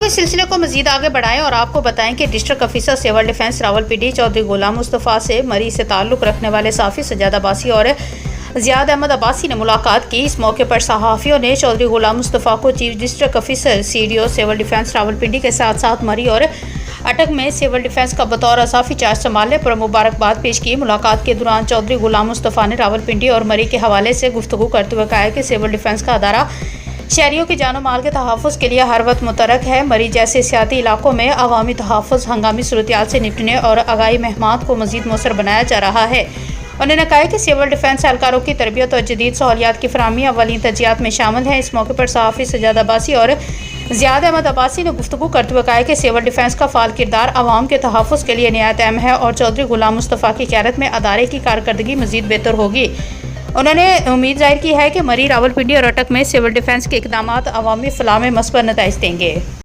इस सिलसिले को मजीद आगे बढ़ाएं और आपको बताएं कि district officer civil defence Rawalpindi Chaudhry Ghulam Mustafa से मरी से ताल्लुक़ रखने वाले साफ़ी सजाद अब्बासी और ज़ियाद अहमद अब्बासी ने मुलाकात की। इस मौके पर सहाफ़ियों ने चौधरी गुलाम मुस्तफ़ा को chief district officer CDO civil defence Rawalpindi के साथ साथ मरी और अटक में सिविल डिफेंस का बतौर असाफ़ी चार्ज संभालने पर मुबारकबाद पेश की। मुलाकात के दौरान चौधरी गुलाम मुस्तफ़ा ने रावलपिंडी और मरी के हवाले से गुफ्तगू करते हुए कहा कि सिविल डिफेंस का अदारा शहरियों के जानो माल के तहफ़्फ़ुज़ के लिए हर वक्त मुतरक है। मरी जैसे सियाती इलाकों में अवामी तहफ़्फ़ुज़, हंगामी सूरत-ए-हाल से निपटने और आगाही महमात को मज़ीद मौसर बनाया जा रहा है। उन्होंने कहा कि सिविल डिफेंस एहलकारों की तरबियत और जदीद सहूलियात की फराहमी अवलीन तरजीहात में शामिल है। इस मौके पर सहाफ़ी सजाद अब्बासी और ज़ियाद अहमद अब्बासी ने गुफ्तगू करते हुए कहा कि सिविल डिफेंस का फ़ाल किरदार आवाम के तहफ़्फ़ुज़ के लिए निहायत अहम है और चौधरी गुलाम मुस्तफ़ा की क़यादत में अदारे की कारकर्दगी मज़ीद बेहतर होगी। उन्होंने उम्मीद जाहिर की है कि मरी, रावलपिंडी और अटक में सिविल डिफेंस के इक़दामात अवामी फ़लाह में मस्बत नताइज देंगे।